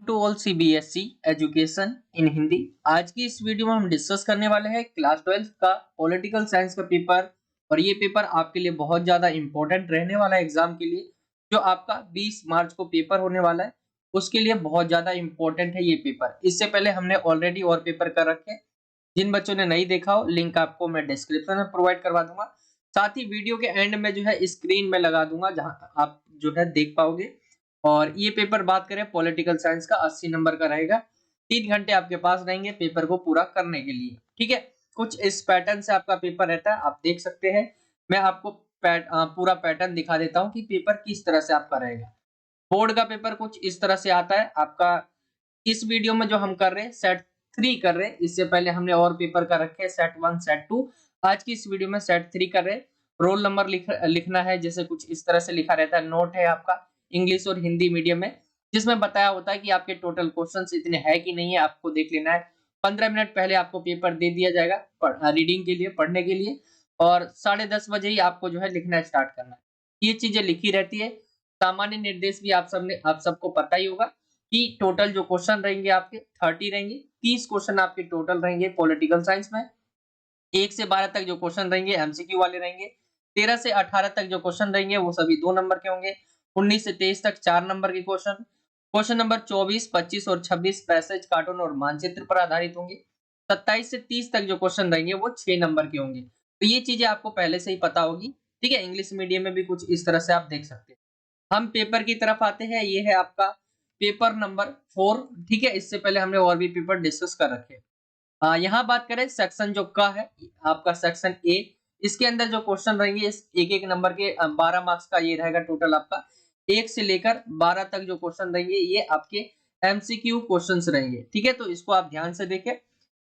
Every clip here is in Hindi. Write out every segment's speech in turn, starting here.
To all CBSE education in Hindi. आज की इस वीडियो में हम डिस्कस करने वाले हैं क्लास 12 का पॉलिटिकल साइंस का पेपर। और ये पेपर आपके लिए बहुत ज्यादा इंपॉर्टेंट रहने वाला है एग्जाम के लिए, जो आपका 20 मार्च को पेपर होने वाला है उसके लिए बहुत ज्यादा इंपॉर्टेंट है ये पेपर। इससे पहले हमने ऑलरेडी और पेपर कर रखे हैं, जिन बच्चों ने नहीं देखा हो लिंक आपको मैं डिस्क्रिप्शन में प्रोवाइड करवा दूंगा। साथ ही वीडियो के एंड में जो है स्क्रीन में लगा दूंगा जहां आप जो है देख पाओगे। और ये पेपर बात करें पॉलिटिकल साइंस का 80 नंबर का रहेगा। 3 घंटे आपके पास रहेंगे पेपर को पूरा करने के लिए, ठीक है। कुछ इस पैटर्न से आपका पेपर रहता है, आप देख सकते हैं। मैं आपको पूरा पैटर्न दिखा देता हूं कि पेपर किस तरह से आपका रहेगा। बोर्ड का पेपर कुछ इस तरह से आता है आपका। इस वीडियो में जो हम कर रहे हैं सेट 3 कर रहे हैं, इससे पहले हमने और पेपर का रखे हैं सेट 1 सेट 2। आज की इस वीडियो में सेट 3 कर रहे हैं। रोल नंबर लिखना है, जैसे कुछ इस तरह से लिखा रहता है। नोट है आपका इंग्लिश और हिंदी मीडियम में, जिसमें बताया होता है कि आपके टोटल क्वेश्चंस इतने हैं कि नहीं है, आपको देख लेना है। 15 मिनट पहले आपको पेपर दे दिया जाएगा रीडिंग के लिए, पढ़ने के लिए, और 10:30 बजे ही आपको जो है लिखना स्टार्ट करना है। ये चीजें लिखी रहती है। सामान्य निर्देश भी आप सबको पता ही होगा कि टोटल जो क्वेश्चन रहेंगे आपके 30 रहेंगे। 30 क्वेश्चन आपके टोटल रहेंगे पॉलिटिकल साइंस में। 1 से 12 तक जो क्वेश्चन रहेंगे एमसीक्यू वाले रहेंगे। 13 से 18 तक जो क्वेश्चन रहेंगे वो सभी 2 नंबर के होंगे। 19 से 23 तक 4 नंबर के क्वेश्चन। क्वेश्चन नंबर 24, 25 और 26 पैसेज, कार्टून और मानचित्र पर आधारित होंगे। 27 से 30 तक जो क्वेश्चन रहेंगे वो 6 नंबर के होंगे। तो ये चीजें आपको पहले से ही पता होगी, ठीक है। इंग्लिश मीडियम में भी कुछ इस तरह से आप देख सकते हैं। हम पेपर की तरफ आते हैं। ये है आपका पेपर नंबर 4, ठीक है। इससे पहले हमने और भी पेपर डिस्कस कर रखे हैं। यहाँ बात करें सेक्शन जो का है आपका सेक्शन ए, इसके अंदर जो क्वेश्चन रहेंगे एक एक नंबर के 12 मार्क्स का ये रहेगा टोटल आपका। 1 से लेकर 12 तक जो क्वेश्चन रहेंगे ये आपके एमसीक्यू क्वेश्चंस रहेंगे, ठीक है। तो इसको आप ध्यान से देखें।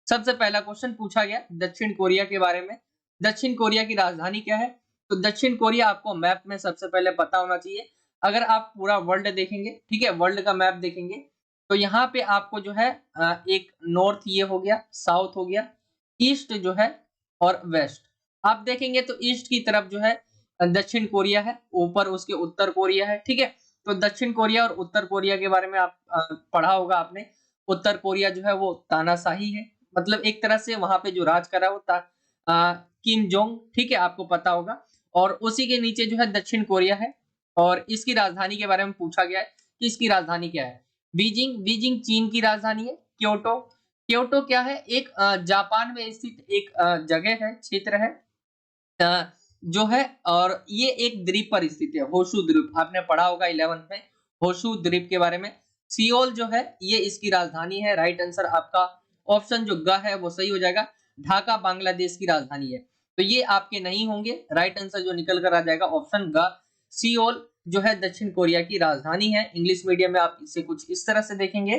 सबसे पहला क्वेश्चन पूछा गया दक्षिण कोरिया के बारे में। दक्षिण कोरिया की राजधानी क्या है? तो दक्षिण कोरिया आपको मैप में सबसे पहले पता होना चाहिए। अगर आप पूरा वर्ल्ड देखेंगे, ठीक है, वर्ल्ड का मैप देखेंगे, तो यहाँ पे आपको जो है एक नॉर्थ ये हो गया, साउथ हो गया, ईस्ट जो है और वेस्ट। आप देखेंगे तो ईस्ट की तरफ जो है दक्षिण कोरिया है, ऊपर उसके उत्तर कोरिया है, ठीक है। तो दक्षिण कोरिया और उत्तर कोरिया के बारे में आप पढ़ा होगा आपने। उत्तर कोरिया जो है वो तानाशाही है, मतलब एक तरह से वहां पे जो राज कर रहा है वो किम जोंग, ठीक है, आपको पता होगा। और उसी के नीचे जो है दक्षिण कोरिया है। और इसकी राजधानी के बारे में पूछा गया है कि इसकी राजधानी क्या है। बीजिंग, बीजिंग चीन की राजधानी है। क्योटो, क्योटो क्या है? एक जापान में स्थित एक जगह है, क्षेत्र है जो है, और ये एक द्वीप पर स्थित है, होशु द्वीप। आपने पढ़ा होगा 11th में होशु द्वीप के बारे में। सियोल जो है ये इसकी राजधानी है। राइट आंसर आपका ऑप्शन जो ग है वो सही हो जाएगा। ढाका बांग्लादेश की राजधानी है, तो ये आपके नहीं होंगे। राइट आंसर जो निकल कर आ जाएगा ऑप्शन ग, सियोल जो है दक्षिण कोरिया की राजधानी है। इंग्लिश मीडियम में आप इसे कुछ इस तरह से देखेंगे,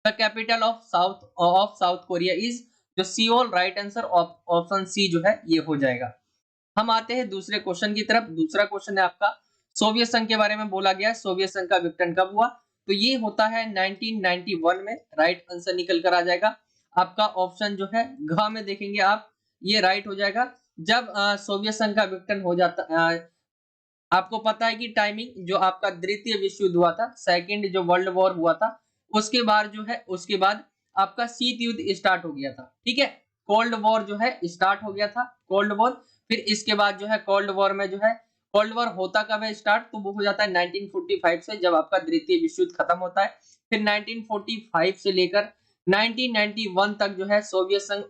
the capital of South Korea is जो Seoul. Right answer option C जो है ये हो जाएगा। हम आते हैं दूसरे क्वेश्चन की तरफ। दूसरा क्वेश्चन है आपका सोवियत संघ के बारे में बोला गया है। सोवियत संघ का विघटन कब हुआ? तो ये होता है 1991 में। राइट आंसर निकल कर आ जाएगा आपका ऑप्शन जो है घ में देखेंगे आप, ये राइट हो जाएगा। जब सोवियत संघ का विघटन हो जाता, आपको पता है कि टाइमिंग जो आपका द्वितीय विश्व युद्ध हुआ था, सेकंड जो वर्ल्ड वॉर हुआ था, उसके बाद जो है उसके बाद आपका शीत युद्ध स्टार्ट हो गया था, ठीक है। कोल्ड वॉर जो है स्टार्ट हो गया था, कोल्ड वॉर। फिर इसके बाद जो है कोल्ड वॉर में जो है, कोल्ड वॉर होता कब है स्टार्ट? तो वो हो जाता है 1945 से, जब आपका द्वितीय विश्व युद्ध खत्म होता है। फिर 1945 से लेकर 1991 तक जो है सोवियत संघ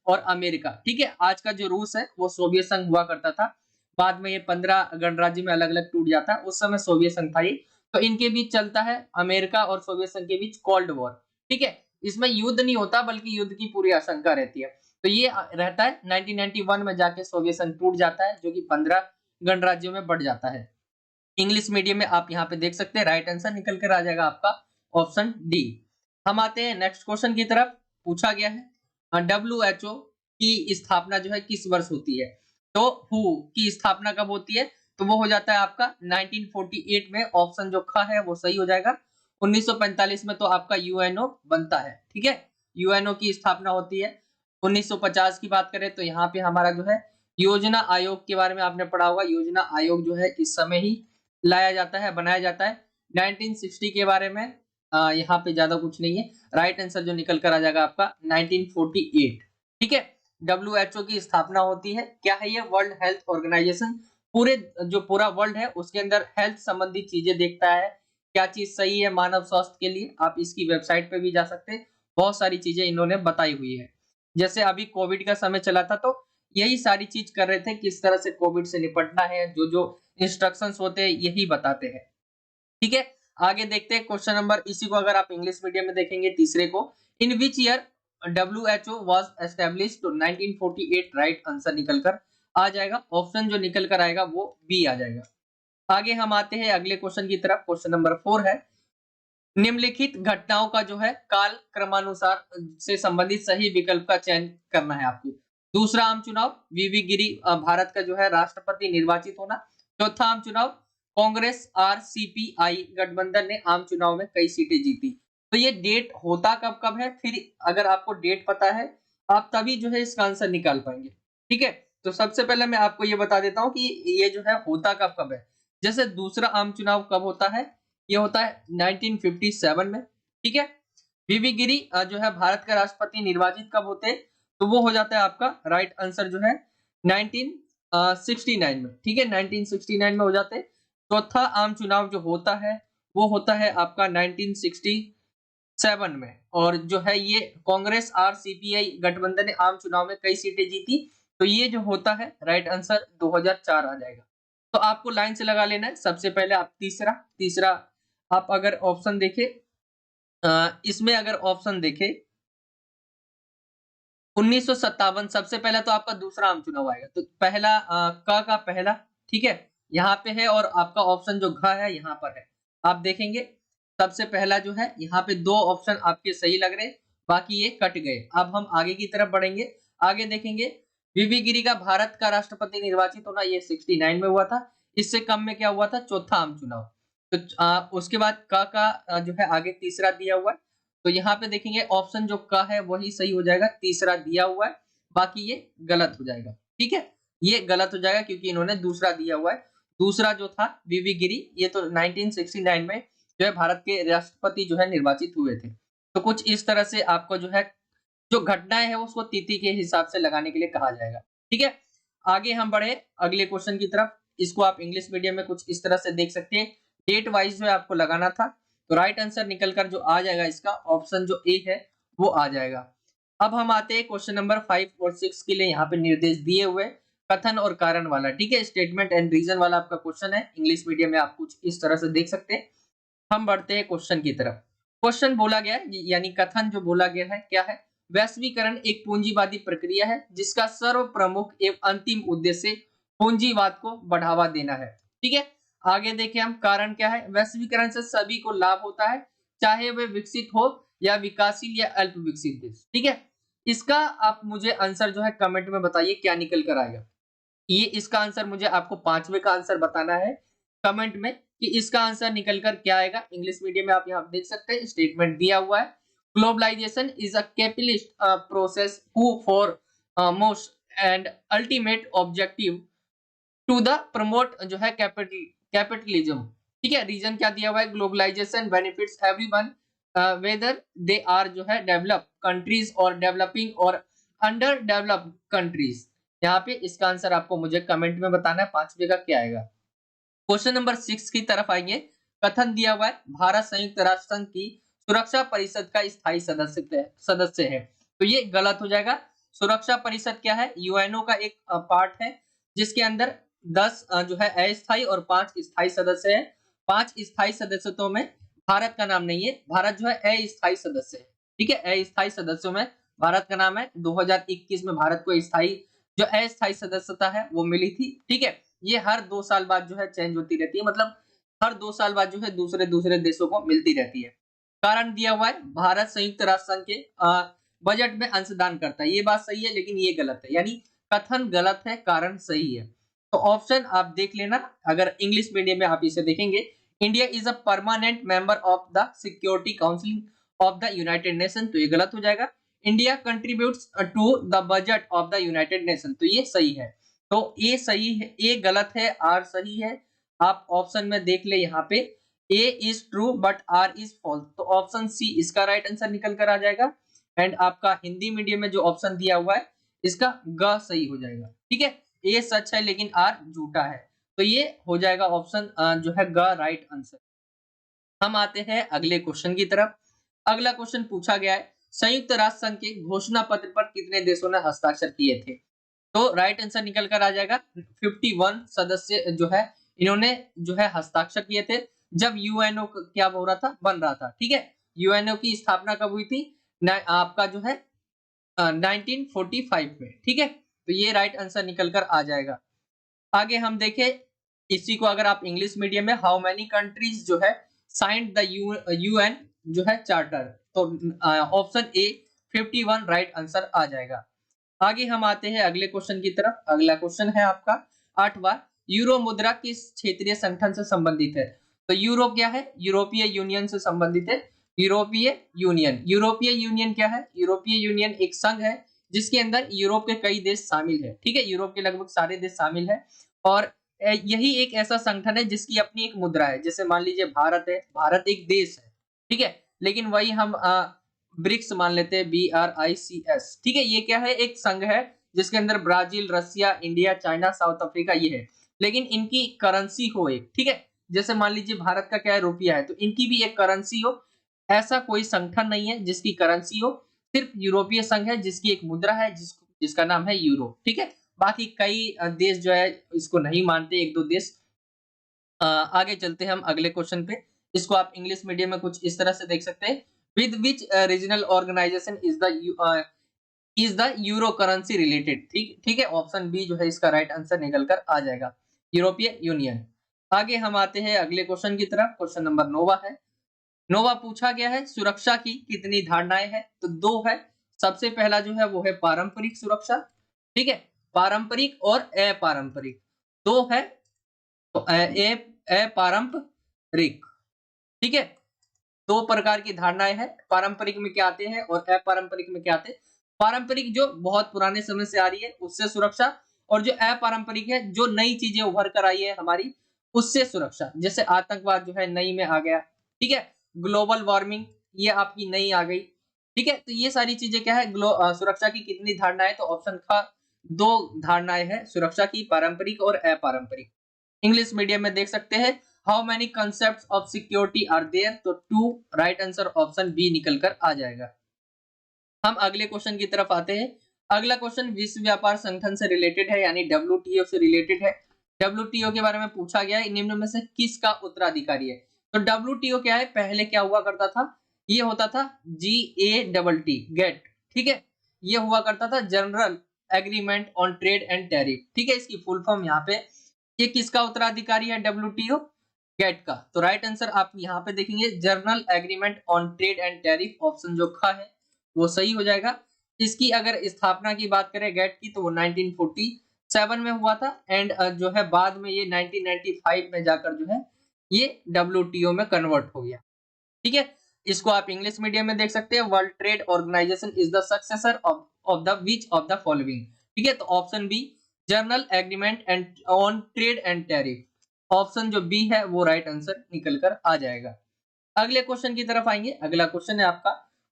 और अमेरिका, ठीक है। आज का जो रूस है वो सोवियत संघ हुआ करता था। बाद में ये 15 गणराज्य में अलग अलग टूट जाता है, उस समय सोवियत संघ था ये। तो इनके बीच चलता है, अमेरिका और सोवियत संघ के बीच कोल्ड वॉर, ठीक है। इसमें युद्ध नहीं होता बल्कि युद्ध की पूरी आशंका रहती है। तो ये रहता है 1991 में जाके सोवियत संघ टूट जाता है, जो कि 15 गणराज्यों में बढ़ जाता है। इंग्लिश मीडियम में आप यहाँ पे देख सकते हैं। राइट आंसर निकल कर आ जाएगा आपका ऑप्शन डी। हम आते हैं नेक्स्ट क्वेश्चन की तरफ। पूछा गया है WHO की स्थापना जो है किस वर्ष होती है? तो हु की स्थापना कब होती है? तो वो हो जाता है आपका 1948 में। ऑप्शन जो ख है वो सही हो जाएगा। 1945 में तो आपका यूएनओ बनता है, ठीक है। यूएनओ की स्थापना होती है। 1950 की बात करें तो यहाँ पे हमारा जो है योजना आयोग के बारे में आपने पढ़ा होगा। योजना आयोग जो है इस समय ही लाया जाता है, बनाया जाता है। 1960 के बारे में यहाँ पे ज्यादा कुछ नहीं है। राइट आंसर जो निकल कर आ जाएगा आपका 1948। ठीक है, WHO की स्थापना होती है, क्या है ये? World Health Organization. पूरे जो पूरा वर्ल्ड है उसके अंदर हेल्थ संबंधी चीजें देखता है, क्या चीज सही है मानव स्वास्थ्य के लिए। आप इसकी वेबसाइट पे भी जा सकते हैं, बहुत सारी चीजें इन्होंने बताई हुई है। जैसे अभी कोविड का समय चला था तो यही सारी चीज कर रहे थे, किस तरह से कोविड से निपटना है, जो जो इंस्ट्रक्शंस होते हैं यही बताते हैं। ठीक है, आगे देखते हैं क्वेश्चन नंबर, इसी को अगर आप इंग्लिश मीडियम में देखेंगे तीसरे को, in which year WHO was established, तो 1948 राइट आंसर निकल कर आ जाएगा। ऑप्शन जो निकल कर आएगा वो बी आ जाएगा। आगे हम आते हैं अगले क्वेश्चन की तरफ। क्वेश्चन नंबर 4 है, निम्नलिखित घटनाओं का जो है काल क्रमानुसार से संबंधित सही विकल्प का चयन करना है आपको। दूसरा आम चुनाव, वीवी गिरी भारत का जो है राष्ट्रपति निर्वाचित होना। चौथा आम चुनाव, कांग्रेस आरसीपीआई गठबंधन ने आम चुनाव में कई सीटें जीती। तो ये डेट होता कब कब है, फिर अगर आपको डेट पता है आप तभी जो है इसका आंसर निकाल पाएंगे। ठीक है, तो सबसे पहले मैं आपको ये बता देता हूँ कि ये जो है होता कब कब है। जैसे दूसरा आम चुनाव कब होता है, ये होता है 1957 में। ठीक है, वीवी गिरी जो है भारत का राष्ट्रपति निर्वाचित कब होते हैं, तो वो हो जाता है आपका राइट आंसर जो है 1969 में। ठीक है, 1969 में हो जाते हैं। चौथा आम चुनाव जो होता है वो होता है आपका 1967 में, और जो है ये कांग्रेस आरसीपीआई गठबंधन ने आम चुनाव में कई सीटें जीती, तो ये जो होता है राइट आंसर 2004 आ जाएगा। तो आपको लाइन से लगा लेना है। सबसे पहले आप तीसरा तीसरा आप अगर ऑप्शन देखें, इसमें अगर ऑप्शन देखें 1957, सबसे पहला तो आपका दूसरा आम चुनाव आएगा। तो पहला का पहला, ठीक है, यहाँ पे है, और आपका ऑप्शन जो घ है यहाँ पर है। आप देखेंगे सबसे पहला जो है यहाँ पे दो ऑप्शन आपके सही लग रहे, बाकी ये कट गए। अब हम आगे की तरफ बढ़ेंगे, आगे देखेंगे वीवी गिरी का भारत का राष्ट्रपति निर्वाचित होना, ये 69 में हुआ था। इससे कम में क्या हुआ था, चौथा आम चुनाव। तो उसके बाद का जो है आगे तीसरा दिया हुआ है, तो यहाँ पे देखेंगे ऑप्शन जो का है वही सही हो जाएगा, तीसरा दिया हुआ है, बाकी ये गलत हो जाएगा। ठीक है, ये गलत हो जाएगा क्योंकि इन्होंने दूसरा दिया हुआ है। दूसरा जो था वीवी गिरी, ये तो 1969 में जो है भारत के राष्ट्रपति जो है निर्वाचित हुए थे। तो कुछ इस तरह से आपको जो है जो घटनाएं है उसको तिथि के हिसाब से लगाने के लिए कहा जाएगा। ठीक है, आगे हम बढ़े अगले क्वेश्चन की तरफ। इसको आप इंग्लिश मीडियम में कुछ इस तरह से देख सकते हैं, डेट वाइज जो है आपको लगाना था। तो राइट आंसर निकलकर जो आ जाएगा इसका ऑप्शन जो ए है वो आ जाएगा। अब हम आते हैं क्वेश्चन नंबर 5 और 6 के लिए, यहाँ पे निर्देश दिए हुए कथन और कारण वाला। ठीक है, स्टेटमेंट एंड रीजन वाला आपका क्वेश्चन है, इंग्लिश मीडियम में आप कुछ इस तरह से देख सकते हैं। हम बढ़ते हैं क्वेश्चन की तरफ। क्वेश्चन बोला गया है, यानी कथन जो बोला गया है क्या है, वैश्वीकरण एक पूंजीवादी प्रक्रिया है जिसका सर्व प्रमुख एवं अंतिम उद्देश्य पूंजीवाद को बढ़ावा देना है। ठीक है, आगे देखें हम कारण क्या है, वैश्वीकरण से सभी को लाभ होता है, चाहे वे विकसित हो या विकासशील या अल्प विकसित देश। ठीक है, इसका आप मुझे आंसर जो है कमेंट में बताइए क्या निकल कर आएगा। ये इसका आंसर मुझे आपको पांचवे का आंसर बताना है कमेंट में कि इसका आंसर निकल कर क्या आएगा। इंग्लिश मीडियम में आप यहाँ देख सकते हैं, स्टेटमेंट दिया हुआ है, globalization is a capitalist process who for most and ultimate objective to the promote जो है कैपिटलिज्म। ठीक है, रीजन क्या दिया हुआ है, globalization benefits everyone whether they are जो है डेवलप्ड कंट्रीज और डेवलपिंग और अंडर डेवलप्ड कंट्रीज। यहाँ पे इसका आंसर आपको मुझे कमेंट में बताना है, पांचवे का क्या आएगा। क्वेश्चन नंबर 6 की तरफ आएंगे। कथन दिया हुआ है भारत संयुक्त राष्ट्र संघ की सुरक्षा परिषद का स्थायी सदस्य है, तो ये गलत हो जाएगा। सुरक्षा परिषद क्या है, यूएनओ का एक पार्ट है जिसके अंदर 10 जो है अस्थायी और 5 स्थायी सदस्य है। 5 स्थायी सदस्यों में भारत का नाम नहीं है, भारत जो है अस्थायी सदस्य है। ठीक है, अस्थायी सदस्यों में भारत का नाम है। 2021 में भारत को स्थायी जो अस्थायी सदस्यता है वो मिली थी। ठीक है, ये हर 2 साल बाद जो है चेंज होती रहती है, मतलब हर 2 साल बाद जो है दूसरे दूसरे देशों को मिलती रहती है। कारण दिया हुआ है भारत संयुक्त राष्ट्र संघ के बजट में अंशदान करता है, ये बात सही है लेकिन ये गलत है, यानी कथन गलत है, कारण सही है। तो ऑप्शन आप देख लेना, अगर इंग्लिश मीडियम में आप इसे देखेंगे, India is a permanent member of the Security Council of the United Nation, तो ये गलत हो जाएगा। India contributes to the budget of the United Nation, तो ये सही है। तो ए सही है, ए गलत है, आर सही है। आप ऑप्शन में देख ले यहाँ पे A is true but R is false, तो ऑप्शन सी इसका राइट आंसर निकल कर आ जाएगा। एंड आपका हिंदी मीडियम में जो ऑप्शन दिया हुआ है इसका ग सही हो जाएगा। ठीक है, ए सच है लेकिन आर झूठा है, तो ये हो जाएगा ऑप्शन जो है ग राइट आंसर। हम आते हैं अगले क्वेश्चन की तरफ। अगला क्वेश्चन पूछा गया है, संयुक्त राष्ट्र संघ के घोषणा पत्र पर कितने देशों ने हस्ताक्षर किए थे? तो राइट आंसर निकल कर आ जाएगा 51 सदस्य जो है इन्होंने जो है हस्ताक्षर किए थे जब यूएनओ क्या हो रहा था, बन रहा था। ठीक है, यूएनओ की स्थापना कब हुई थी? आपका जो है 1945 में। ठीक है, तो ये राइट आंसर निकल कर आ जाएगा। आगे हम देखें इसी को अगर आप इंग्लिश मीडियम में, हाउ मेनी कंट्रीज जो है साइंड द यूएन जो है चार्टर, तो ऑप्शन ए 51 राइट आंसर आ जाएगा। आगे हम आते हैं अगले क्वेश्चन की तरफ। अगला क्वेश्चन है आपका 8वां, यूरो मुद्रा किस क्षेत्रीय संगठन से संबंधित है? तो यूरो क्या है? यूरोपीय यूनियन से संबंधित है। यूरोपीय यूनियन, यूरोपीय यूनियन क्या है? यूरोपीय यूनियन एक संघ है जिसके अंदर यूरोप के कई देश शामिल है। ठीक है, यूरोप के लगभग सारे देश शामिल है और यही एक ऐसा संगठन है जिसकी अपनी एक मुद्रा है। जैसे मान लीजिए भारत है, भारत एक देश है। ठीक है, लेकिन वही हम ब्रिक्स मान लेते हैं, BRICS। ठीक है, ये क्या है? एक संघ है जिसके अंदर ब्राजील, रसिया, इंडिया, चाइना, साउथ अफ्रीका ये है, लेकिन इनकी करेंसी हो एक। ठीक है, जैसे मान लीजिए भारत का क्या है? रुपया है, तो इनकी भी एक करेंसी हो। ऐसा कोई संगठन नहीं है जिसकी करेंसी हो, सिर्फ यूरोपीय संघ है जिसकी एक मुद्रा है जिसका नाम है यूरो। ठीक है, बाकी कई देश जो है इसको नहीं मानते, एक दो देश। आगे चलते हैं हम अगले क्वेश्चन पे। इसको आप इंग्लिश मीडियम में कुछ इस तरह से देख सकते हैं, with which regional organization is the euro currency related. ठीक ठीक है, ऑप्शन बी जो है इसका राइट आंसर निकल कर आ जाएगा, यूरोपीय यूनियन। आगे हम आते हैं अगले क्वेश्चन की तरफ। क्वेश्चन नंबर 9 है। नोवा पूछा गया है सुरक्षा की कितनी धारणाएं हैं? तो 2 है। सबसे पहला जो है वो है पारंपरिक सुरक्षा। ठीक है, पारंपरिक और अपारंपरिक 2 है। तो अपारंपरिक, ठीक है, 2 प्रकार की धारणाएं हैं। पारंपरिक में क्या आते हैं और अपारंपरिक में क्या आते हैं? पारंपरिक जो बहुत पुराने समय से आ रही है उससे सुरक्षा, और जो अपारंपरिक है जो नई चीजें उभर कर आई है हमारी उससे सुरक्षा। जैसे आतंकवाद जो है नई में आ गया। ठीक है, ग्लोबल वार्मिंग ये आपकी नई आ गई। ठीक है, तो ये सारी चीजें क्या है? सुरक्षा की कितनी धारणाएं? तो ऑप्शन का 2 धारणाएं हैं सुरक्षा की, पारंपरिक और अपारंपरिक। इंग्लिश मीडियम में देख सकते हैं, how many concept of security are there? तो 2 राइट आंसर ऑप्शन बी निकल कर आ जाएगा। हम अगले क्वेश्चन की तरफ आते हैं। अगला क्वेश्चन विश्व व्यापार संगठन से रिलेटेड है, यानी WTO से रिलेटेड है। WTO के बारे में पूछा गया है, निम्न में से किसका उत्तराधिकारी है? तो WTO क्या है? पहले क्या हुआ करता था? ये होता था GATT, गेट। ठीक है, ये हुआ करता था general agreement on Trade and tariff. ठीक है, इसकी फुल फॉर्म यहाँ पे, ये किसका उत्तराधिकारी है? WTO, गेट का। तो राइट आंसर आप यहाँ पे देखेंगे general agreement on Trade and Tariff, option जो ख है वो सही हो जाएगा। इसकी अगर स्थापना की बात करें गेट की, तो वो 1947 में हुआ था एंड जो है बाद में ये 1995 में जाकर जो है ये WTO में कन्वर्ट हो गया। ठीक है, इसको आप इंग्लिश मीडियम में देख सकते हैं, World Trade Organization is the successor of the which of the following. ठीक है, तो option B General Agreement and on Trade and Tariff, option जो बी है वो राइट आंसर निकल कर आ जाएगा। अगले क्वेश्चन की तरफ आएंगे। अगला क्वेश्चन है आपका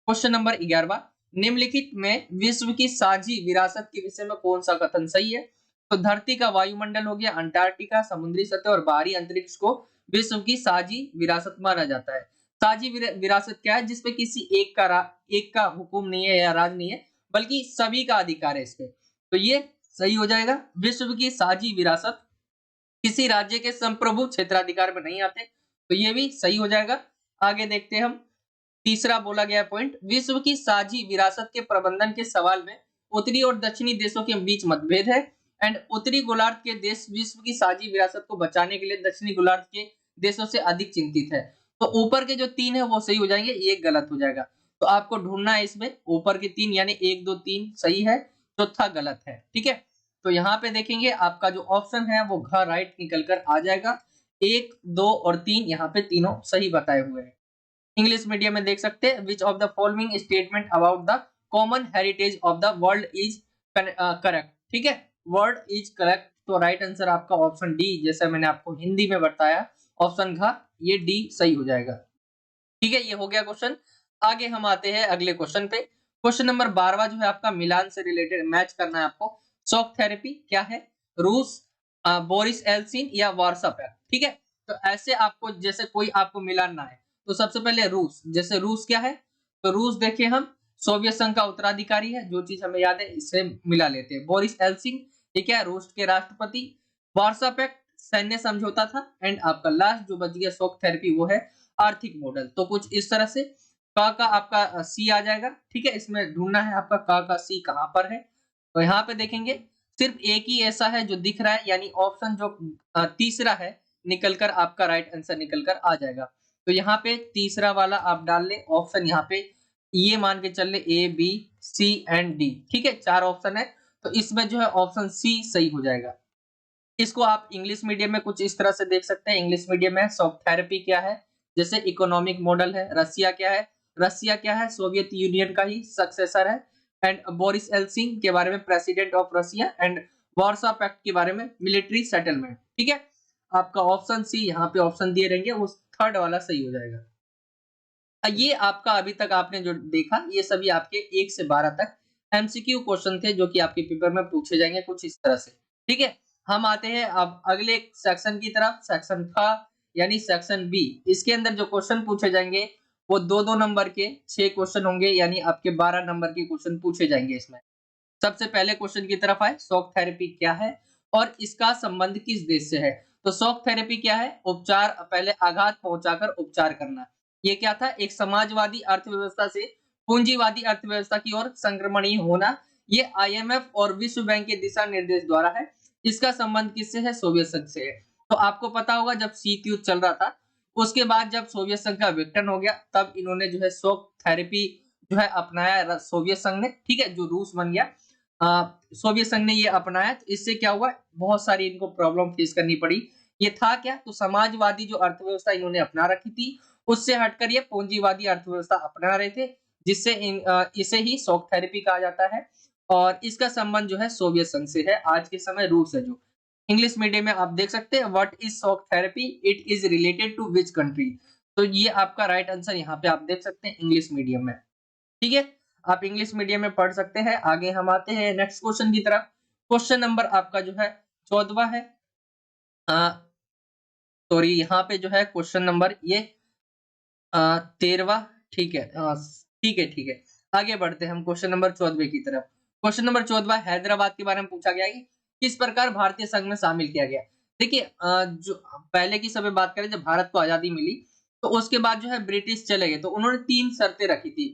क्वेश्चन नंबर 11वां, निम्नलिखित में विश्व की साझी विरासत के विषय में कौन सा कथन सही है? तो धरती का वायुमंडल हो गया, अंटार्कटिका, समुद्री सतह और बाहरी अंतरिक्ष को विश्व की साझी विरासत माना जाता है। साझी विरासत क्या है? जिसपे किसी एक का हुक्म नहीं है या राज नहीं है, बल्कि सभी का अधिकार है इस पे। तो ये सही हो जाएगा, विश्व की साझी विरासत किसी राज्य के संप्रभु क्षेत्राधिकार में नहीं आते, तो ये भी सही हो जाएगा। आगे देखते हैं हम, तीसरा बोला गया पॉइंट, विश्व की साझी विरासत के प्रबंधन के सवाल में उत्तरी और दक्षिणी देशों के बीच मतभेद है एंड उत्तरी गोलार्ध के देश विश्व की साझी विरासत को बचाने के लिए दक्षिणी गोलार्ध के देशों से अधिक चिंतित है। तो ऊपर के जो 3 है वो सही हो जाएंगे, ये गलत हो जाएगा। तो आपको ढूंढना है इसमें ऊपर के 3, यानी 1 2 3 सही है, चौथा गलत है। ठीक है, तो यहाँ पे देखेंगे आपका जो ऑप्शन है वो घ राइट निकल कर आ जाएगा। 1 2 और 3 यहाँ पे तीनों सही बताए हुए हैं। इंग्लिश मीडियम में देख सकते हैं, विच of the following statement about the common heritage of the world is correct. ठीक है, वर्ल्ड इज करेक्ट, तो राइट आंसर आपका ऑप्शन डी, जैसे मैंने आपको हिंदी में बताया, ऑप्शन घ ये डी सही हो जाएगा। ठीक है, ये हो गया क्वेश्चन। आगे हम आते हैं अगले क्वेश्चन पे। क्वेश्चन नंबर 12 जो है आपका मिलान से रिलेटेड मैच करना है आपको। शॉक थेरेपी क्या है? रूस, बोरिस एल्सिन या वार्सा पैक्ट। ठीक है, तो ऐसे आपको जैसे कोई आपको मिलान ना है तो सबसे पहले रूस, जैसे रूस क्या है? तो रूस देखिए हम सोवियत संघ का उत्तराधिकारी है, जो चीज हमें याद है इससे मिला लेते हैं। बोरिस एल्सिन ये क्या है? रूस के राष्ट्रपति। वार्सा पैक्ट सैन्य समझौता था। एंड आपका लास्ट जो बच गया शॉक थेरेपी वो है आर्थिक मॉडल। तो कुछ इस तरह से का आपका सी आ जाएगा। ठीक है, इसमें ढूंढना है आपका का सी कहां पर है। तो यहाँ पे देखेंगे सिर्फ एक ही ऐसा है जो दिख रहा है, यानी ऑप्शन जो तीसरा है निकलकर आपका राइट आंसर निकलकर आ जाएगा। तो यहाँ पे तीसरा वाला आप डाल ले ऑप्शन, यहाँ पे ये मान के चल ले A B C and D. ठीक है, 4 ऑप्शन है, तो इसमें जो है ऑप्शन सी सही हो जाएगा। इसको आप इंग्लिश मीडियम में कुछ इस तरह से देख सकते हैं। इंग्लिश मीडियम में शॉक थेरेपी क्या है? जैसे इकोनॉमिक मॉडल है। रसिया क्या है? रसिया क्या है? सोवियत यूनियन का ही सक्सेसर है। एंड बोरिस एल्सिन के बारे में president of Russia. And Warsaw Pact के बारे में मिलिट्री सेटलमेंट। ठीक है, आपका ऑप्शन सी यहाँ पे ऑप्शन दिए रहेंगे, वो थर्ड वाला सही हो जाएगा। ये आपका अभी तक आपने जो देखा ये सभी आपके 1 से 12 तक एमसीक्यू क्वेश्चन थे जो कि आपके पेपर में पूछे जाएंगे कुछ इस तरह से। ठीक है, हम आते हैं अब अगले सेक्शन की तरफ, सेक्शन का यानी सेक्शन बी। इसके अंदर जो क्वेश्चन पूछे जाएंगे वो 2-2 नंबर के 6 क्वेश्चन होंगे, यानी आपके 12 नंबर के क्वेश्चन पूछे जाएंगे इसमें। सबसे पहले क्वेश्चन की तरफ आए, शॉक थेरेपी क्या है और इसका संबंध किस देश से है? तो शॉक थेरेपी क्या है? उपचार, पहले आघात पहुंचाकर उपचार करना। ये क्या था? एक समाजवादी अर्थव्यवस्था से पूंजीवादी अर्थव्यवस्था की ओर संक्रमणीय होना। ये आईएमएफ और विश्व बैंक के दिशा निर्देश द्वारा है। इसका संबंध किससे है? सोवियत संघ से है। तो आपको पता होगा जब शीत युद्ध चल रहा था उसके बाद जब सोवियत संघ का विघटन हो गया तब इन्होंने जो है शॉक थेरेपी जो है अपनाया सोवियत संघ ने। ठीक है, जो रूस बन गया, सोवियत संघ ने ये अपनाया। तो इससे क्या हुआ? बहुत सारी इनको प्रॉब्लम फेस करनी पड़ी। ये था क्या? तो समाजवादी जो अर्थव्यवस्था इन्होंने अपना रखी थी उससे हटकर ये पूंजीवादी अर्थव्यवस्था अपना रहे थे, जिससे इसे ही शॉक थेरेपी कहा जाता है। और इसका संबंध जो है सोवियत संघ से है। आज के समय रूस है जो। इंग्लिश मीडियम में आप देख सकते हैं what is shock therapy, it is related to which country. तो ये आपका राइट आंसर यहाँ पे आप देख सकते हैं इंग्लिश मीडियम में। ठीक है, आप इंग्लिश मीडियम में पढ़ सकते हैं। आगे हम आते हैं नेक्स्ट क्वेश्चन की तरफ। क्वेश्चन नंबर आपका जो है 14वां है। सॉरी, यहाँ पे जो है क्वेश्चन नंबर ये 13वां। ठीक है, ठीक है, ठीक है। आगे बढ़ते हैं हम क्वेश्चन नंबर 14 की तरफ। क्वेश्चन नंबर 14 हैदराबाद के बारे में पूछा गया है कि किस प्रकार भारतीय संघ में शामिल किया गया। देखिए, जो पहले की समय बात करें जब भारत को आजादी मिली तो उसके बाद जो है ब्रिटिश चले गए तो उन्होंने 3 शर्तें रखी थी।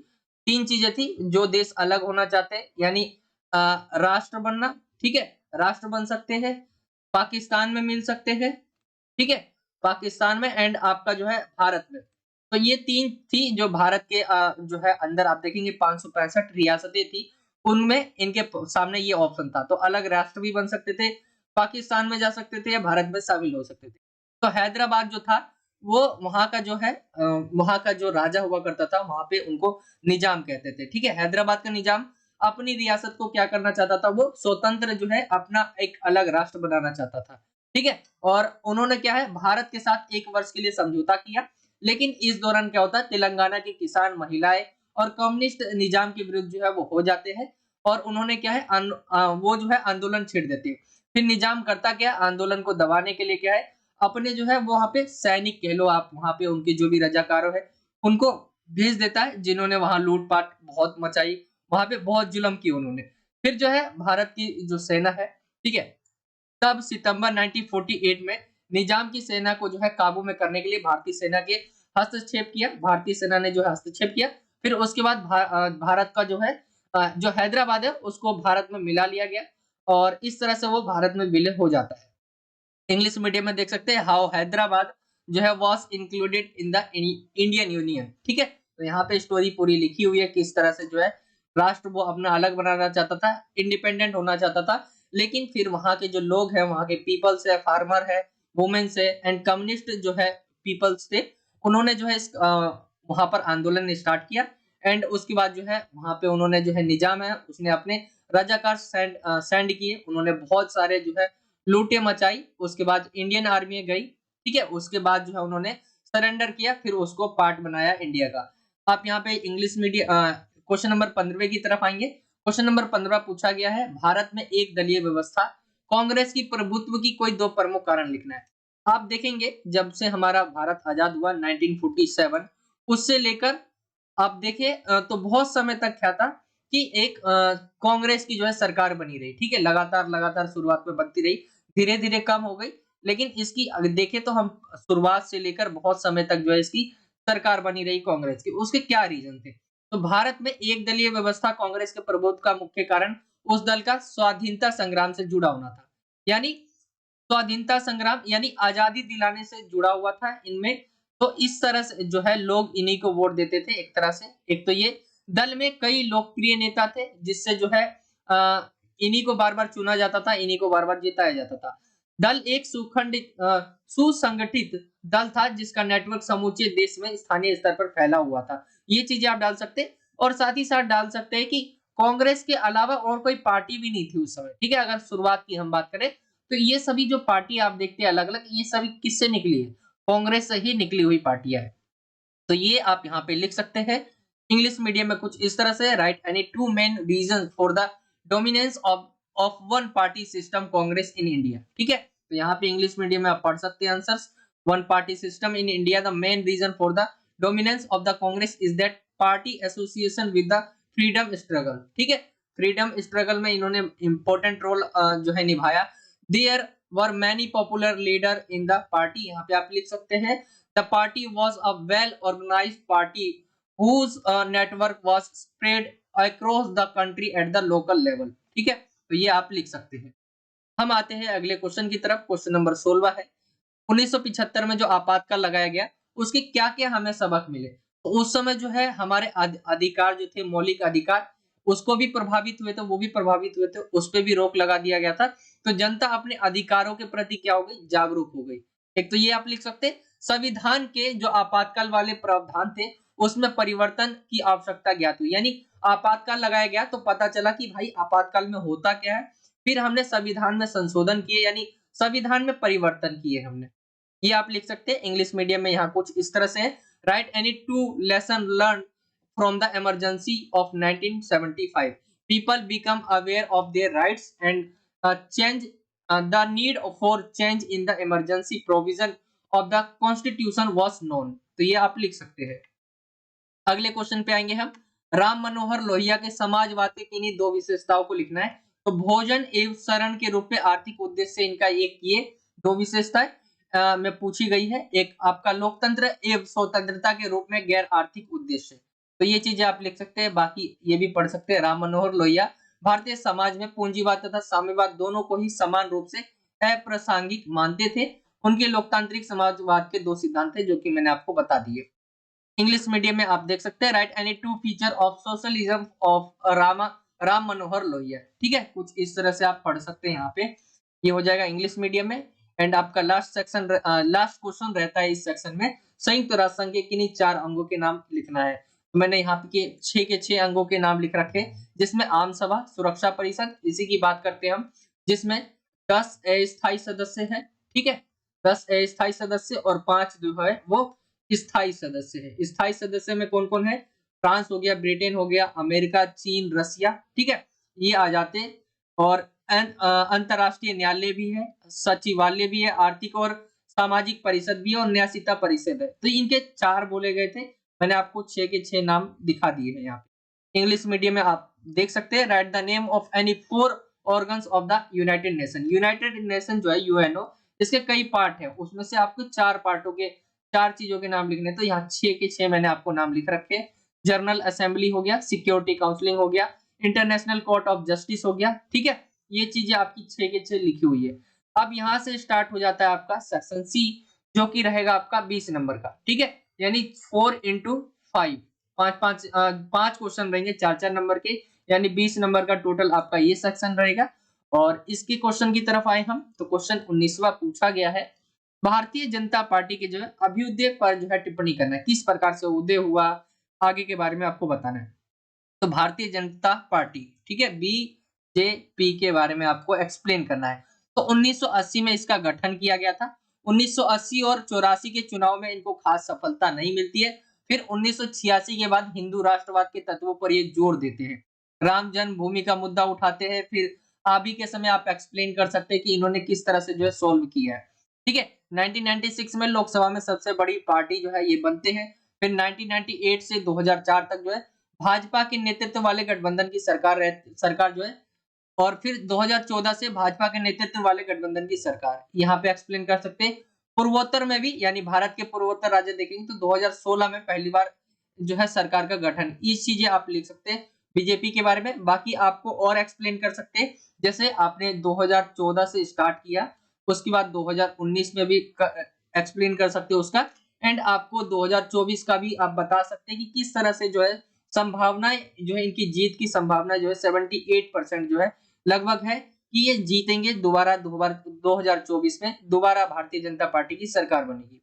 3 चीजें थी। जो देश अलग होना चाहते हैं यानी राष्ट्र बनना। ठीक है, राष्ट्र बन सकते हैं, पाकिस्तान में मिल सकते हैं। ठीक है, पाकिस्तान में एंड आपका जो है भारत में। तो ये 3 थी जो भारत के जो है अंदर आप देखेंगे 565 रियासतें थी, उनमें इनके सामने ये ऑप्शन था। तो अलग राष्ट्र भी बन सकते थे, पाकिस्तान में जा सकते थे या भारत में शामिल हो सकते थे। तो हैदराबाद जो था वो वहां का जो है वहां का जो राजा हुआ करता था वहां पे उनको निजाम कहते थे। ठीक है, हैदराबाद का निजाम अपनी रियासत को क्या करना चाहता था? वो स्वतंत्र जो है अपना एक अलग राष्ट्र बनाना चाहता था। ठीक है, और उन्होंने क्या है भारत के साथ 1 वर्ष के लिए समझौता किया। लेकिन इस दौरान क्या होता है तेलंगाना के किसान, महिलाएं और कम्युनिस्ट निजाम के विरुद्ध जो है वो हो जाते हैं और उन्होंने क्या है वो जो है आंदोलन छेड़ देते हैं। फिर निजाम करता क्या? आंदोलन को दबाने के लिए क्या है अपने जो है वो वहां पे सैनिक कह लो आप, वहां पे उनके जो भी रजाकारों है उनको भेज देता है, जिन्होंने वहां लूटपाट बहुत मचाई, वहां पे बहुत जुल्म किए उन्होंने। फिर जो है भारत की जो सेना है, ठीक है, तब सितंबर 1948 में निजाम की सेना को जो है काबू में करने के लिए भारतीय सेना के हस्तक्षेप किया। भारतीय सेना ने जो है हस्तक्षेप किया। फिर उसके बाद भारत का जो है जो हैदराबाद है उसको भारत में मिला लिया गया और इस तरह से वो भारत में विलय हो जाता है। इंग्लिश मीडियम में देख सकते हैं हाउ हैदराबाद जो है was included in the Indian union. ठीक है, तो यहाँ पे स्टोरी पूरी लिखी हुई है किस तरह से जो है राष्ट्र वो अपना अलग बनाना चाहता था, इंडिपेंडेंट होना चाहता था। लेकिन फिर वहां के जो लोग हैं, वहां के पीपल्स है, फार्मर है, वुमेन्स है एंड कम्युनिस्ट जो है पीपल्स थे, उन्होंने जो है इस वहां पर आंदोलन स्टार्ट किया। एंड उसके बाद जो है वहां पे उन्होंने जो है निजाम है उसने अपने रजाकार सैंड किए। उन्होंने बहुत सारे जो है लूटे मचाई। उसके बाद इंडियन आर्मी गई। ठीक है, उसके बाद जो है उन्होंने सरेंडर किया, फिर उसको पार्ट बनाया इंडिया का। आप यहाँ पे इंग्लिश मीडियम क्वेश्चन नंबर 15 की तरफ आएंगे। क्वेश्चन नंबर 15 पूछा गया है, भारत में एक दलीय व्यवस्था कांग्रेस की प्रभुत्व की कोई दो प्रमुख कारण लिखना है। आप देखेंगे जब से हमारा भारत आजाद हुआ 1947, उससे लेकर आप देखें तो बहुत समय तक क्या था कि एक कांग्रेस की जो है सरकार बनी रही, ठीक है, लगातार लगातार शुरुआत में बनती रही, धीरे धीरे कम हो गई, लेकिन इसकी अगर देखें तो हम शुरुआत से लेकर बहुत समय तक जो है इसकी सरकार बनी रही कांग्रेस की। उसके क्या रीजन थे? तो भारत में एक दलीय व्यवस्था कांग्रेस के प्रभुत्व का मुख्य कारण उस दल का स्वाधीनता संग्राम से जुड़ा होना था। यानी स्वाधीनता संग्राम यानी आजादी दिलाने से जुड़ा हुआ था इनमें। तो इस तरह से जो है लोग इन्हीं को वोट देते थे एक तरह से। एक तो ये दल में कई लोकप्रिय नेता थे जिससे जो है इन्हीं को बार बार चुना जाता था, इन्हीं को बार बार जिताया जाता था। दल एक सुसंगठित दल था जिसका नेटवर्क समूचे देश में स्थानीय स्तर पर फैला हुआ था। ये चीजें आप डाल सकते हैं, और साथ ही साथ डाल सकते हैं कि कांग्रेस के अलावा और कोई पार्टी भी नहीं थी उस समय, ठीक है। अगर शुरुआत की हम बात करें तो ये सभी जो पार्टी आप देखते हैं अलग अलग, ये सभी किससे निकली है? कांग्रेस से ही निकली हुई पार्टियां है। तो ये आप यहाँ पे लिख सकते हैं। इंग्लिश मीडियम में कुछ इस तरह से, write any two main reason for the dominance of one party system Congress in India, ठीक है। तो यहाँ पे इंग्लिश मीडियम में आप पढ़ सकते हैं answers. One party system in India, the main reason for the dominance of the Congress is that party association with the freedom struggle, ठीक है। फ्रीडम स्ट्रगल में इन्होंने इंपॉर्टेंट रोल जो है निभाया। There were many popular leader in the party, यहाँ पे आप लिख सकते हैं the party was a well organized party whose network was spread across the country at the local level, ठीक है। तो ये आप लिख सकते हैं। हम आते हैं अगले क्वेश्चन की तरफ। क्वेश्चन नंबर 16 है, 1975 में जो आपातकाल लगाया गया उसके क्या क्या हमें सबक मिले? तो उस समय जो है हमारे अधिकार जो थे, मौलिक अधिकार, उसको भी प्रभावित हुए थे, वो भी प्रभावित हुए थे, उस पर भी रोक लगा दिया गया था। तो जनता अपने अधिकारों के प्रति क्या हो गई? जागरूक हो गई। एक तो ये आप लिख सकते हैं। संविधान के जो आपातकाल वाले प्रावधान थे उसमें परिवर्तन की आवश्यकता ज्ञात हुई, यानी आपातकाल लगाया गया तो पता चला कि भाई आपातकाल में होता क्या है, फिर हमने संविधान में संशोधन किए, यानी संविधान में परिवर्तन किए हमने। ये आप लिख सकते हैं। इंग्लिश मीडियम में यहाँ कुछ इस तरह से है, right any to lesson learn from the emergency of 1975, people become aware of their rights and change the need for change in the emergency provision of the constitution was known. तो ये आप लिख सकते हैं। अगले क्वेश्चन पे आएंगे हम। राम मनोहर लोहिया के समाजवाद की किन्हीं दो विशेषताओं को लिखना है। तो भोजन एवं शरण के रूप में आर्थिक उद्देश्य से इनका एक ये दो विशेषताएं में पूछी गई है। एक आपका लोकतंत्र एवं स्वतंत्रता के रूप में गैर आर्थिक उद्देश्य। तो ये चीजें आप लिख सकते हैं। बाकी ये भी पढ़ सकते हैं। राम मनोहर लोहिया भारतीय समाज में पूंजीवाद तथा साम्यवाद दोनों को ही समान रूप से अप्रासंगिक मानते थे। उनके लोकतांत्रिक समाजवाद के दो सिद्धांत थे जो कि मैंने आपको बता दिए। इंग्लिश मीडियम में आप देख सकते हैं, write any two feature of socialism of Ram Manohar Lohia, ठीक है। कुछ इस तरह से आप पढ़ सकते हैं। यहाँ पे ये हो जाएगा इंग्लिश मीडियम में। एंड आपका लास्ट क्वेश्चन रहता है इस सेक्शन में, संयुक्त राष्ट्र संघ के किन्हीं 4 अंगों के नाम लिखना है। तो मैंने यहाँ पे 6 के 6 अंगों के नाम लिख रखे, जिसमें आम सभा, सुरक्षा परिषद, इसी की बात करते हैं हम, जिसमें 10 अस्थायी सदस्य है, ठीक है। 10 अस्थायी सदस्य और 5 जो है वो स्थायी सदस्य है। स्थायी सदस्य में कौन कौन है? फ्रांस हो गया, ब्रिटेन हो गया, अमेरिका, चीन, रसिया, ठीक है, ये आ जाते हैं। और अंतरराष्ट्रीय न्यायालय भी है, सचिवालय भी है, आर्थिक और सामाजिक परिषद भी है, और न्यायिकता परिषद है। तो इनके 4 बोले गए थे, मैंने आपको 6 के 6 नाम दिखा दिए हैं यहाँ पे। इंग्लिश मीडियम में आप देख सकते हैं, right the name of any 4 organs of the United nation. United nation जो है यूएनओ, इसके कई पार्ट है, उसमें से आपको 4 पार्टों के 4 चीजों के नाम लिखने। तो यहाँ 6 के 6 मैंने आपको नाम लिख रखे। जनरल असेंबली हो गया, सिक्योरिटी काउंसिलिंग हो गया, इंटरनेशनल कोर्ट ऑफ जस्टिस हो गया, ठीक है। ये चीजें आपकी 6 के 6 लिखी हुई है। अब यहाँ से स्टार्ट हो जाता है आपका सेक्शन सी, जो कि रहेगा आपका 20 नंबर का, ठीक है। यानी 4 into 5, 5 क्वेश्चन रहेंगे 4 नंबर के, यानी 20 नंबर का टोटल आपका ये सेक्शन रहेगा। और इसके क्वेश्चन की तरफ आए हम, तो क्वेश्चन 19वां पूछा गया है, भारतीय जनता पार्टी के जो है अभ्युदय पर जो है टिप्पणी करना है। किस प्रकार से उदय हुआ, आगे के बारे में आपको बताना है। तो भारतीय जनता पार्टी, ठीक है, बीजेपी के बारे में आपको एक्सप्लेन करना है। तो 1980 में इसका गठन किया गया था। 1980 और 84 के चुनाव में इनको खास सफलता नहीं मिलती है। फिर 1986 के बाद हिंदू राष्ट्रवाद के तत्वों पर ये जोर देते हैं। राम जन्मभूमि का मुद्दा उठाते हैं। फिर अभी के समय आप एक्सप्लेन कर सकते हैं कि इन्होंने किस तरह से जो है सोल्व किया है। ठीक है, 1996 में लोकसभा में सबसे बड़ी पार्टी जो है ये बनते हैं। फिर 1998 से 2004 तक जो है भाजपा के नेतृत्व वाले गठबंधन की सरकार जो है, और फिर 2014 से भाजपा के नेतृत्व वाले गठबंधन की सरकार। यहाँ पे एक्सप्लेन कर सकते हैं। पूर्वोत्तर में भी, यानी भारत के पूर्वोत्तर राज्य देखेंगे तो 2016 में पहली बार जो है सरकार का गठन। ये चीजें आप लिख सकते हैं बीजेपी के बारे में। बाकी आपको और एक्सप्लेन कर सकते हैं, जैसे आपने 2014 से स्टार्ट किया, उसके बाद 2019 में भी एक्सप्लेन कर सकते हो उसका, एंड आपको 2024 का भी आप बता सकते हैं कि किस तरह से जो है संभावनाएं जो है, इनकी जीत की संभावना जो है 78% जो है लगभग है कि ये जीतेंगे दोबारा 2024 में, दोबारा भारतीय जनता पार्टी की सरकार बनेगी।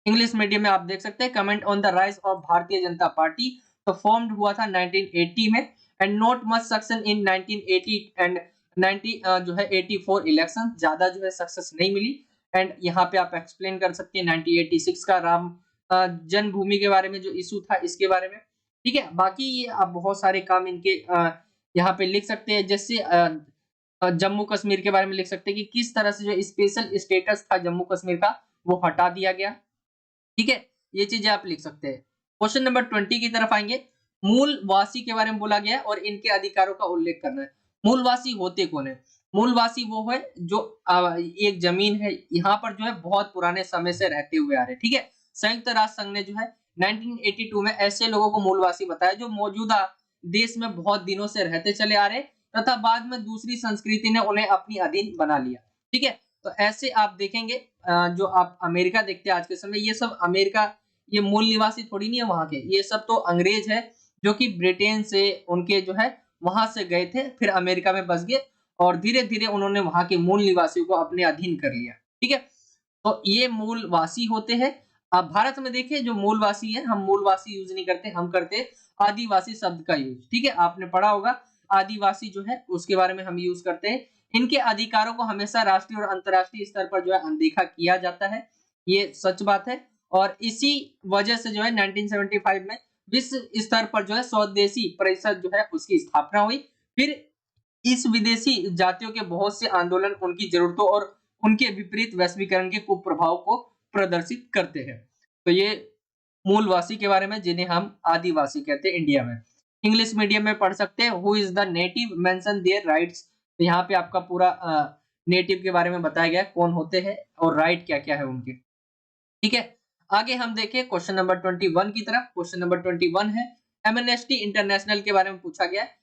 इंग्लिश मीडियम में आप देख सकते हैं comment on the rise of Bharatiya Janata party. तो फॉर्म्ड हुआ था 1980 में and not much success in 1980 and 90 जो है 84 इलेक्शन, ज्यादा जो है सक्सेस नहीं मिली। एंड यहाँ पे आप एक्सप्लेन कर सकते हैं 1986 का राम जन्मभूमि के बारे में जो इशू था, इसके बारे में। ठीक है, बाकी ये आप बहुत सारे काम इनके यहाँ पे लिख सकते हैं, जैसे जम्मू कश्मीर के बारे में लिख सकते हैं कि किस तरह से जो स्पेशल स्टेटस था जम्मू कश्मीर का वो हटा दिया गया। ठीक है, ये चीजें आप लिख सकते हैं। क्वेश्चन नंबर 20 की तरफ आएंगे। मूलवासी के बारे में बोला गया है और इनके अधिकारों का उल्लेख करना है। मूलवासी होते कौन है? मूलवासी वो है जो एक जमीन है यहाँ पर जो है बहुत पुराने समय से रहते हुए आ रहे हैं। ठीक है, संयुक्त राष्ट्र संघ ने जो है 1982 में ऐसे लोगों को मूलवासी बताया जो मौजूदा देश में बहुत दिनों से रहते चले आ रहे तथा बाद में दूसरी संस्कृति ने उन्हें अपनी अधीन बना लिया। ठीक है, तो ऐसे आप देखेंगे जो आप अमेरिका देखते हैं आज के समय, ये सब अमेरिका, ये मूल निवासी थोड़ी नहीं है वहां के, ये सब तो अंग्रेज है जो कि ब्रिटेन से उनके जो है वहां से गए थे, फिर अमेरिका में बस गए और धीरे धीरे उन्होंने वहां के मूल निवासियों को अपने अधीन कर लिया। ठीक है, तो ये मूलवासी होते हैं। आप भारत में देखिए जो मूलवासी है, हम मूलवासी यूज नहीं करते, हम करते आदिवासी शब्द का यूज। ठीक है, आपने पढ़ा होगा आदिवासी जो है उसके बारे में हम यूज करते हैं। इनके अधिकारों को हमेशा राष्ट्रीय और अंतर्राष्ट्रीय स्तर पर जो है अनदेखा किया जाता है, ये सच बात है। और इसी वजह से जो है 1975 में विश्व स्तर पर जो है स्वदेशी परिषद जो है उसकी स्थापना हुई। फिर इस विदेशी जातियों के बहुत से आंदोलन उनकी जरूरतों और उनके विपरीत वैश्वीकरण के कुप्रभाव को प्रदर्शित करते हैं। तो ये मूलवासी के बारे में, जिन्हें हम आदिवासी कहते हैं इंडिया में। इंग्लिश मीडियम में पढ़ सकते हैं who is the native mention their rights. तो यहाँ पे आपका पूरा नेटिव के बारे में बताया गया कौन होते हैं और राइट क्या क्या है उनके। ठीक है, आगे हम देखें क्वेश्चन नंबर 21 की तरफ। क्वेश्चन नंबर 21 है एमनेस्टी इंटरनेशनल के बारे में पूछा गया है।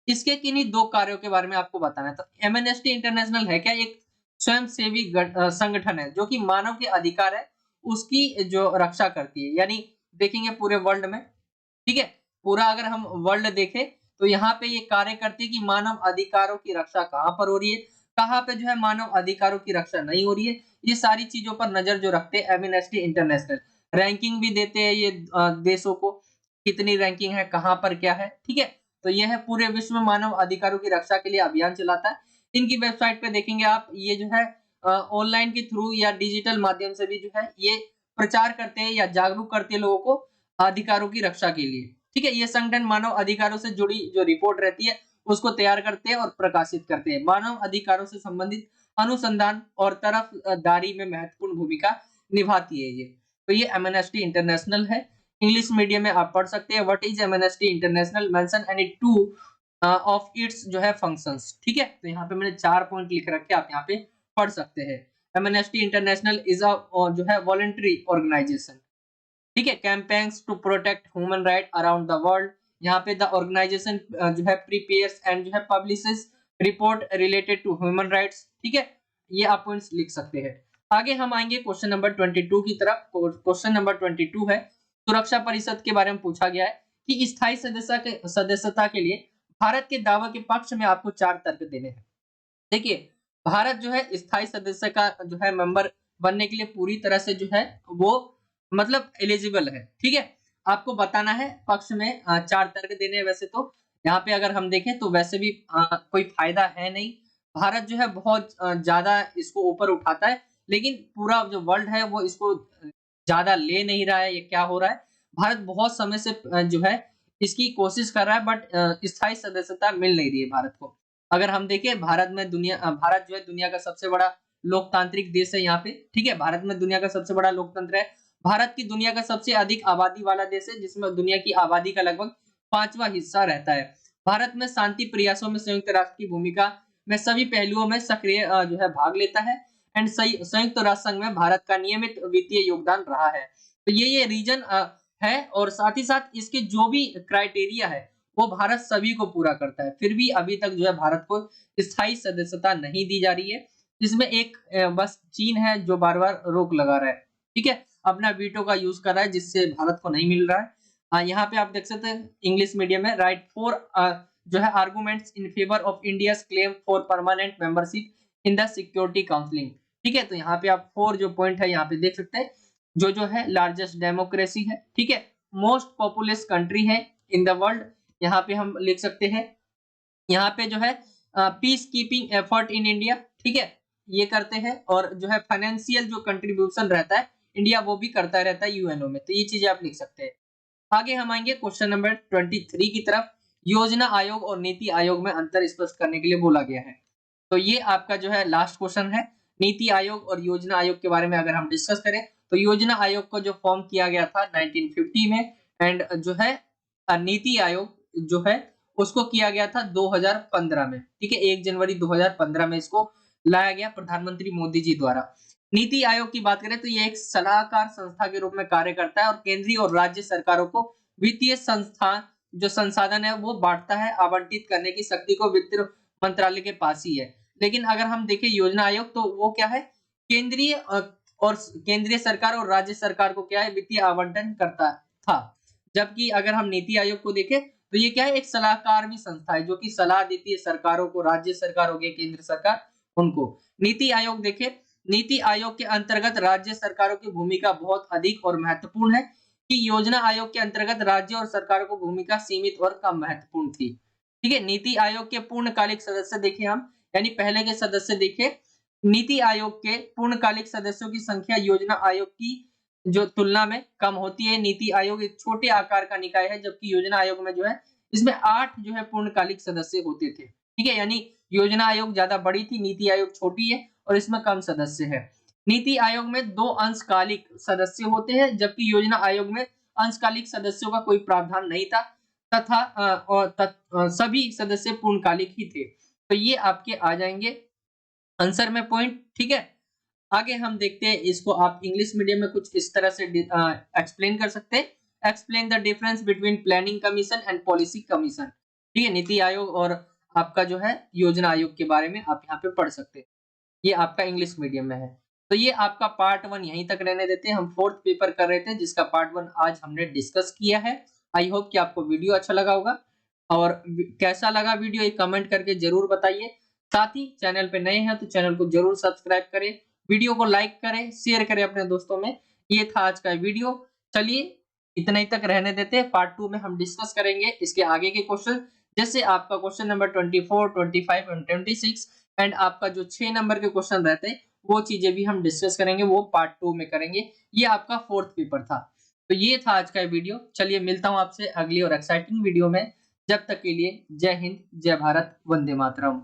इसके किन्हीं दो कार्यों के बारे में आपको बताना है। तो एमनेस्टी इंटरनेशनल है क्या? एक स्वयंसेवी संगठन है जो कि मानव के अधिकार है उसकी जो रक्षा करती है, यानी देखेंगे पूरे वर्ल्ड में। ठीक है, पूरा अगर हम वर्ल्ड देखें तो यहाँ पे ये कार्य करती है कि मानव अधिकारों की रक्षा कहाँ पर हो रही है, कहाँ पे जो है मानव अधिकारों की रक्षा नहीं हो रही है, ये सारी चीजों पर नजर जो रखते हैं एमनेस्टी इंटरनेशनल। रैंकिंग भी देते हैं ये देशों को, कितनी रैंकिंग है, कहाँ पर क्या है। ठीक है, तो यह है पूरे विश्व में मानव अधिकारों की रक्षा के लिए अभियान चलाता है। इनकी वेबसाइट पे देखेंगे आप, ये जो है ऑनलाइन के थ्रू या डिजिटल माध्यम से भी जो है ये प्रचार करते हैं या जागरूक करते हैं लोगों को अधिकारों की रक्षा के लिए। ठीक है, ये संगठन मानव अधिकारों से जुड़ी जो रिपोर्ट रहती है उसको तैयार करते हैं और प्रकाशित करते हैं। मानव अधिकारों से संबंधित अनुसंधान और तरफदारी में महत्वपूर्ण भूमिका निभाती है ये। तो ये एमनेस्टी इंटरनेशनल है। इंग्लिश मीडियम में आप पढ़ सकते हैं what is amnesty international, mention any two of its जो है फंक्शंस। ठीक है, तो यहाँ पे मैंने 4 पॉइंट लिख रखे, आप यहाँ पे पढ़ सकते हैं। एमनेस्टी इंटरनेशनल इज अ जो है वॉलंटरी ऑर्गेनाइजेशन। ठीक है, campaigns to protect human right around the world. यहाँ पे द ऑर्गेनाइजेशन जो है प्रिपेयर्स एंड जो है publishes report related to human rights. ठीक है, ये आप पॉइंट्स लिख सकते हैं। आगे हम आएंगे क्वेश्चन नंबर 22 की तरफ। क्वेश्चन नंबर 22 है सुरक्षा परिषद के बारे में पूछा गया है कि स्थायी सदस्यता के लिए भारत के दावे के पक्ष में आपको 4 तर्क देने हैं। देखिए, भारत जो है स्थायी सदस्य का जो है मेंबर बनने के लिए पूरी तरह से जो है वो मतलब एलिजिबल है। ठीक है, आपको बताना है पक्ष में 4 तर्क देने हैं। वैसे तो यहाँ पे अगर हम देखें तो वैसे भी कोई फायदा है नहीं, भारत जो है बहुत ज्यादा इसको ऊपर उठाता है लेकिन पूरा जो वर्ल्ड है वो इसको ज्यादा ले नहीं रहा है। ये क्या हो रहा है, भारत बहुत समय से जो है इसकी कोशिश कर रहा है, बट स्थायी सदस्यता मिल नहीं रही है भारत को। अगर हम देखें भारत जो है दुनिया का सबसे बड़ा लोकतांत्रिक देश है यहाँ पे, ठीक है। भारत में दुनिया का सबसे बड़ा लोकतंत्र है। भारत की दुनिया का सबसे अधिक आबादी वाला देश है, जिसमें दुनिया की आबादी का लगभग 5वां हिस्सा रहता है। भारत में शांति प्रयासों में संयुक्त राष्ट्र की भूमिका में सभी पहलुओं में सक्रिय जो है भाग लेता है। एंड संयुक्त राष्ट्र संघ में भारत का नियमित वित्तीय योगदान रहा है। तो ये रीजन है, और साथ ही साथ इसके जो भी क्राइटेरिया है वो भारत सभी को पूरा करता है। फिर भी अभी तक जो है भारत को स्थायी सदस्यता नहीं दी जा रही है। इसमें एक बस चीन है जो बार-बार रोक लगा रहा है, ठीक है, अपना वीटो का यूज कर रहा है, जिससे भारत को नहीं मिल रहा है। यहाँ पे आप देख सकते हैं इंग्लिश मीडियम में, राइट फोर जो है arguments in favour of India's claim for permanent membership in the security counselling, ठीक है। तो यहाँ पे आप 4 जो पॉइंट है यहाँ पे देख सकते हैं, जो है लार्जेस्ट डेमोक्रेसी है, ठीक है, मोस्ट पॉपुलस कंट्री है इन द वर्ल्ड, यहाँ पे हम लिख सकते हैं। यहाँ पे जो है peace keeping effort in India, ठीक है, ये करते हैं। और जो है फाइनेंशियल जो कंट्रीब्यूशन रहता है इंडिया वो भी करता रहता है यूएनओ में। तो ये चीजें आप लिख सकते हैं। आगे हम आएंगे क्वेश्चन नंबर 23 की तरफ। योजना आयोग और नीति आयोग में अंतर स्पष्ट करने के लिए बोला गया है। तो ये आपका जो है लास्ट क्वेश्चन है। नीति आयोग और योजना आयोग के बारे में अगर हम डिस्कस करें तो योजना आयोग को जो फॉर्म किया गया था 1950 में, एंड जो है नीति आयोग जो है उसको किया गया था 2015 में, ठीक है, 1 जनवरी 2015 में इसको लाया गया प्रधानमंत्री मोदी जी द्वारा। नीति आयोग की बात करें तो ये एक सलाहकार संस्था के रूप में कार्य करता है और केंद्रीय और राज्य सरकारों को वित्तीय संस्थान जो संसाधन है वो बांटता है, आवंटित करने की शक्ति को वित्त मंत्रालय के पास ही है। लेकिन अगर हम देखें योजना आयोग तो वो क्या है, केंद्रीय और केंद्रीय सरकार और राज्य सरकार को क्या है वित्तीय आवंटन करता था। जबकि अगर हम नीति आयोग को देखें तो ये क्या है, एक सलाहकार भी संस्था है जो कि सलाह देती है सरकारों को, राज्य सरकार हो गया, केंद्र सरकार उनको। नीति आयोग देखें, नीति आयोग के अंतर्गत राज्य सरकारों की भूमिका बहुत अधिक और महत्वपूर्ण है कि योजना आयोग के अंतर्गत राज्य और सरकारों की भूमिका सीमित और कम महत्वपूर्ण थी, ठीक है। नीति आयोग के पूर्णकालिक सदस्य देखें हम, यानी पहले के सदस्य देखें, नीति आयोग के पूर्णकालिक सदस्यों की संख्या योजना आयोग की जो तुलना में कम होती है। नीति आयोग एक छोटे आकार का निकाय है, जबकि योजना आयोग में जो है इसमें 8 जो है पूर्णकालिक सदस्य होते थे, ठीक है। यानी योजना आयोग ज्यादा बड़ी थी, नीति आयोग छोटी है और इसमें कम सदस्य है। नीति आयोग में 2 अंशकालिक सदस्य होते हैं, जबकि योजना आयोग में अंशकालिक सदस्यों का कोई प्रावधान नहीं था तथा सभी सदस्य पूर्णकालिक ही थे। तो ये आपके आ जाएंगे आंसर में पॉइंट, ठीक है। आगे हम देखते हैं इसको, आप इंग्लिश मीडियम में कुछ इस तरह से एक्सप्लेन कर सकते हैं। Explain the difference between planning commission and policy commission, ठीक है। नीति आयोग और आपका जो है योजना आयोग के बारे में आप यहाँ पे पढ़ सकते हैं। ये आपका इंग्लिश मीडियम में है। तो ये आपका पार्ट 1 यहीं तक रहने देते हैं। हम 4th पेपर कर रहे थे जिसका पार्ट 1 आज हमने डिस्कस किया है। आई होप कि आपको वीडियो अच्छा लगा होगा, और कैसा लगा वीडियो ये कमेंट करके जरूर बताइए। साथ ही चैनल पे नए हैं तो चैनल को जरूर सब्सक्राइब करें, वीडियो को लाइक करें, शेयर करें अपने दोस्तों में। ये था आज का वीडियो। चलिए इतना ही तक रहने देते हैं। पार्ट 2 में हम डिस्कस करेंगे इसके आगे के क्वेश्चन, जैसे आपका क्वेश्चन नंबर 24, 25 और 26, एंड आपका जो 6 नंबर के क्वेश्चन रहते हैं वो चीजें भी हम डिस्कस करेंगे, वो पार्ट 2 में करेंगे। ये आपका 4th पेपर था। तो ये था आज का वीडियो। चलिए मिलता हूं आपसे अगली और एक्साइटिंग वीडियो में। जब तक के लिए जय हिंद, जय भारत, वंदे मातरम।